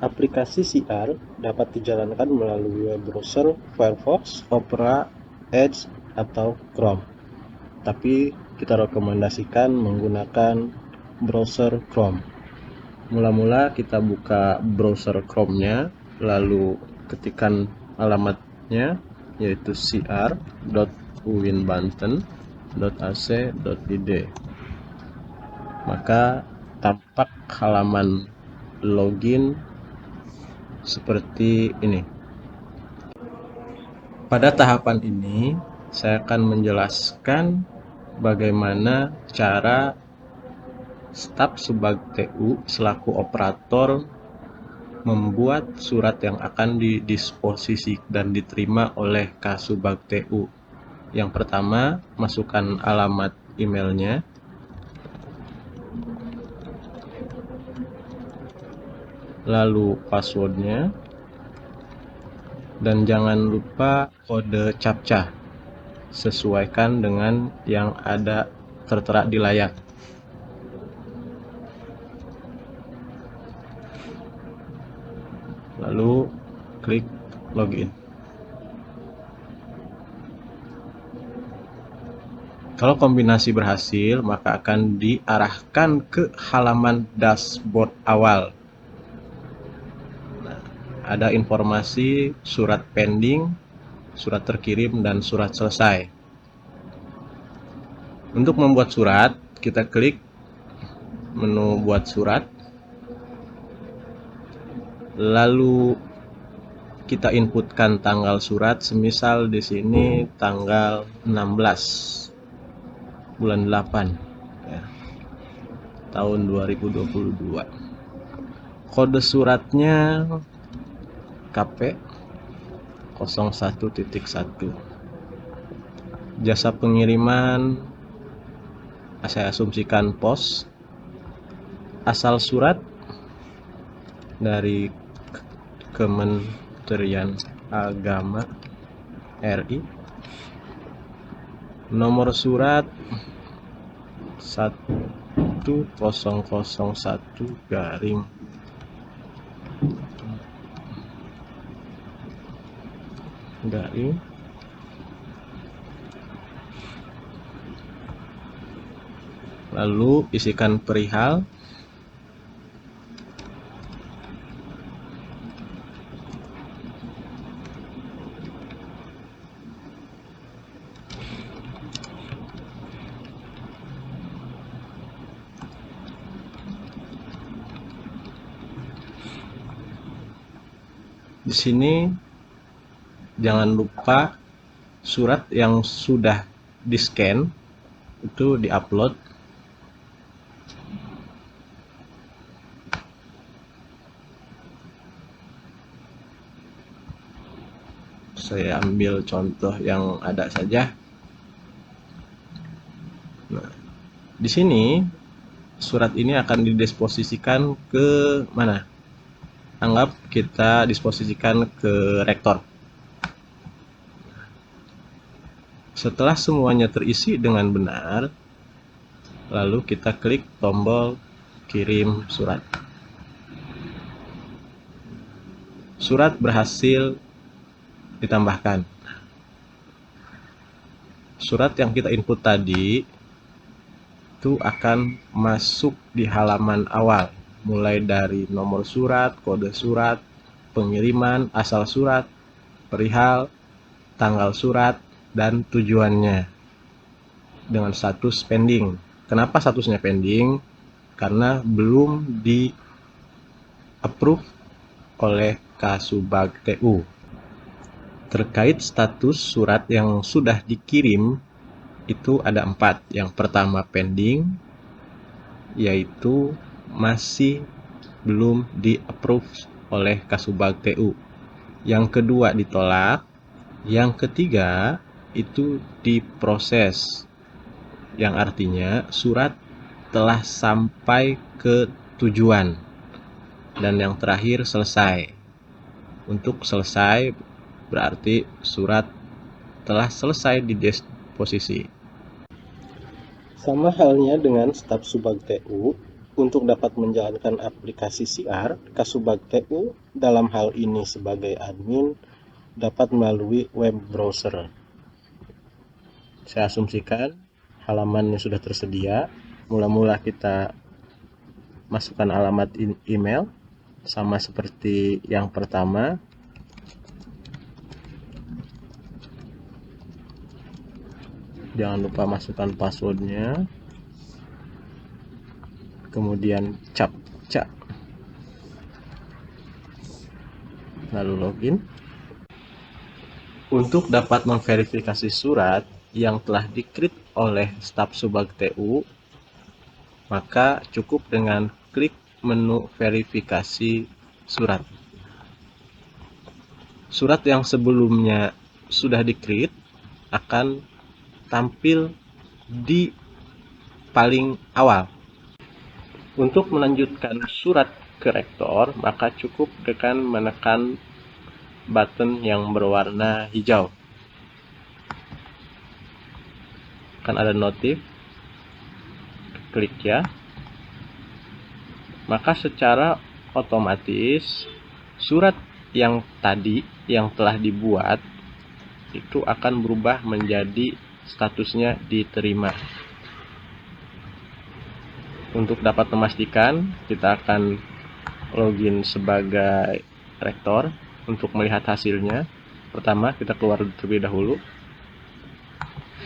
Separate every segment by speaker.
Speaker 1: Aplikasi CR dapat dijalankan melalui web browser Firefox, Opera, Edge, atau Chrome. Tapi kita rekomendasikan menggunakan browser Chrome. Mula-mula kita buka browser Chrome-nya, lalu ketikkan alamatnya yaitu cr.uinbanten.ac.id. Maka tampak halaman login seperti ini. Pada tahapan ini, saya akan menjelaskan bagaimana cara staf Subag TU selaku operator membuat surat yang akan didisposisi dan diterima oleh Kasubag TU. Yang pertama, masukkan alamat emailnya. Lalu passwordnya. Dan jangan lupa kode captcha. Sesuaikan dengan yang ada tertera di layar. Lalu klik login. Kalau kombinasi berhasil, maka akan diarahkan ke halaman dashboard awal. Nah, ada informasi surat pending, surat terkirim, dan surat selesai. Untuk membuat surat, kita klik menu buat surat. Lalu kita inputkan tanggal surat, semisal di sini tanggal 16 bulan 8 ya, tahun 2022. Kode suratnya KP 01.1. Jasa pengiriman saya asumsikan pos. Asal surat dari Kementerian Agama RI. Nomor surat 1001 garing lalu isikan perihal. Di sini jangan lupa surat yang sudah di-scan itu di-upload. Saya ambil contoh yang ada saja. Nah, di sini surat ini akan didisposisikan ke mana? Anggap kita disposisikan ke rektor. Setelah semuanya terisi dengan benar, lalu kita klik tombol kirim surat. Surat berhasil ditambahkan. Surat yang kita input tadi itu akan masuk di halaman awal, mulai dari nomor surat, kode surat, pengiriman, asal surat, perihal, tanggal surat, dan tujuannya dengan status pending. Kenapa statusnya pending? Karena belum di approve oleh Kasubag TU. Terkait status surat yang sudah dikirim itu ada 4. Yang pertama pending, yaitu masih belum di-approve oleh Kasubag TU. Yang kedua ditolak. Yang ketiga itu diproses, yang artinya surat telah sampai ke tujuan. Dan yang terakhir selesai. Untuk selesai berarti surat telah selesai didisposisi. Sama halnya dengan staf Subag TU, Untuk dapat menjalankan aplikasi CR, Kasubag TU dalam hal ini sebagai admin dapat melalui web browser. Saya asumsikan halaman yang sudah tersedia. Mula-mula kita masukkan alamat email sama seperti yang pertama. Jangan lupa masukkan passwordnya. Kemudian captcha, lalu login. Untuk dapat memverifikasi surat yang telah di-create oleh staf Subag TU, maka cukup dengan klik menu verifikasi surat. Surat yang sebelumnya sudah di-create akan tampil di paling awal. Untuk melanjutkan surat ke rektor, maka cukup dengan menekan button yang berwarna hijau. Akan ada notif, klik ya. Maka secara otomatis surat yang tadi yang telah dibuat itu akan berubah menjadi statusnya diterima. Untuk dapat memastikan, kita akan login sebagai rektor. Untuk melihat hasilnya, pertama kita keluar terlebih dahulu,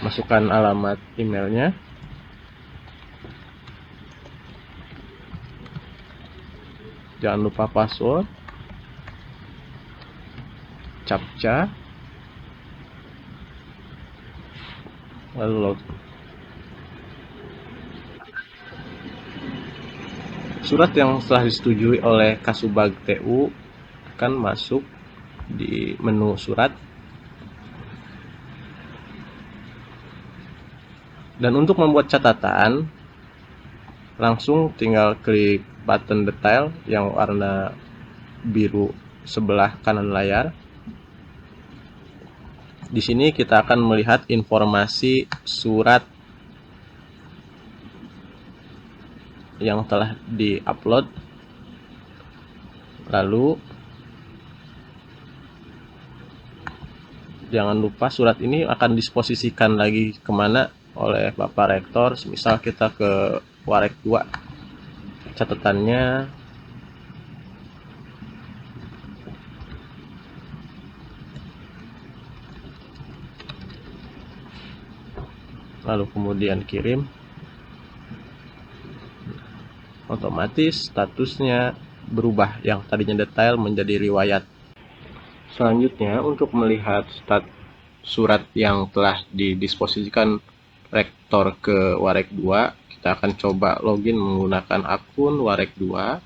Speaker 1: masukkan alamat emailnya, jangan lupa password, captcha, lalu login. Surat yang telah disetujui oleh Kasubag TU akan masuk di menu surat. Dan untuk membuat catatan, langsung tinggal klik button detail yang warna biru sebelah kanan layar. Di sini kita akan melihat informasi surat yang telah di-upload. Lalu jangan lupa surat ini akan disposisikan lagi kemana oleh Bapak Rektor. Misal kita ke Warek 2, catatannya lalu kemudian kirim. Otomatis statusnya berubah, yang tadinya detail menjadi riwayat. Selanjutnya, untuk melihat surat yang telah didisposisikan rektor ke Warek 2, kita akan coba login menggunakan akun Warek 2.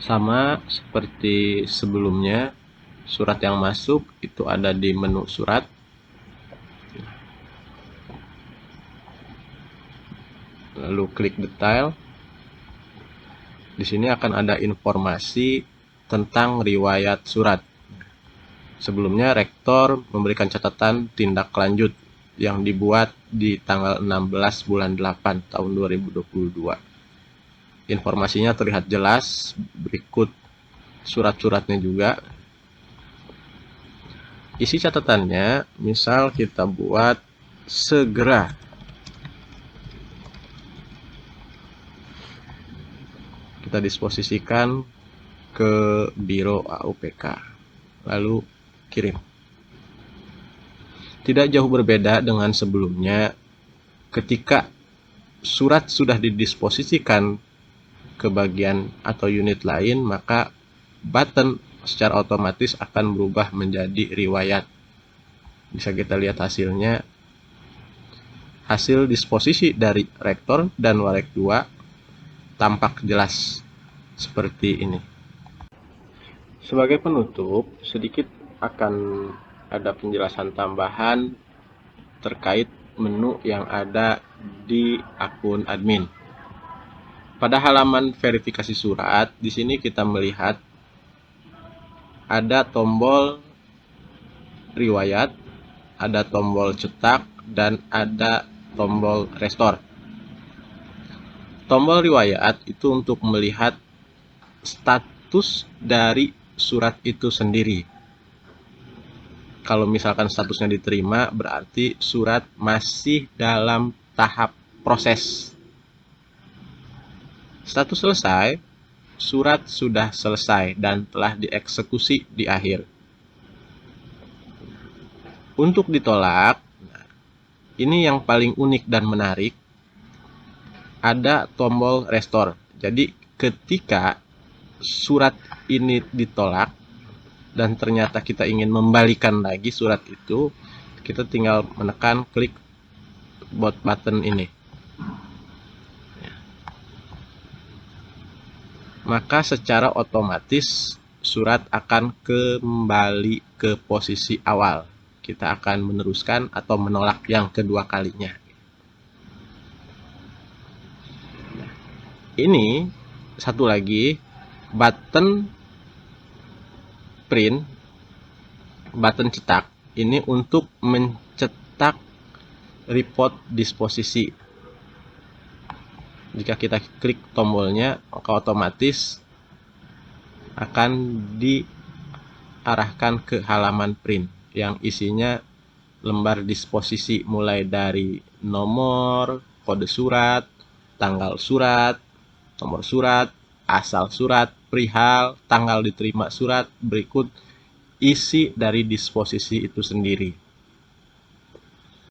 Speaker 1: Sama seperti sebelumnya, surat yang masuk itu ada di menu surat. Lalu klik detail. Di sini akan ada informasi tentang riwayat surat. Sebelumnya rektor memberikan catatan tindak lanjut yang dibuat di tanggal 16 bulan 8 tahun 2022. Informasinya terlihat jelas, berikut surat-suratnya juga. Isi catatannya, misal kita buat segera. Kita disposisikan ke Biro AUPK, lalu kirim. Tidak jauh berbeda dengan sebelumnya, ketika surat sudah didisposisikan ke bagian atau unit lain, maka button secara otomatis akan berubah menjadi riwayat. Bisa kita lihat hasilnya. Hasil disposisi dari rektor dan Warek 2 tampak jelas seperti ini. Sebagai penutup, sedikit akan ada penjelasan tambahan terkait menu yang ada di akun admin. Pada halaman verifikasi surat, di sini kita melihat ada tombol riwayat, ada tombol cetak, dan ada tombol restore. Tombol riwayat itu untuk melihat status dari surat itu sendiri. Kalau misalkan statusnya diterima, berarti surat masih dalam tahap proses. Status selesai, surat sudah selesai dan telah dieksekusi di akhir. Untuk ditolak, ini yang paling unik dan menarik, ada tombol restore. Jadi ketika surat ini ditolak dan ternyata kita ingin membalikan lagi surat itu, kita tinggal menekan klik button ini. Maka secara otomatis surat akan kembali ke posisi awal. Kita akan meneruskan atau menolak yang kedua kalinya. Ini satu lagi, button print, button cetak, ini untuk mencetak report disposisi. Jika kita klik tombolnya, maka otomatis akan diarahkan ke halaman print yang isinya lembar disposisi mulai dari nomor, kode surat, tanggal surat, nomor surat, asal surat, perihal, tanggal diterima surat, berikut isi dari disposisi itu sendiri.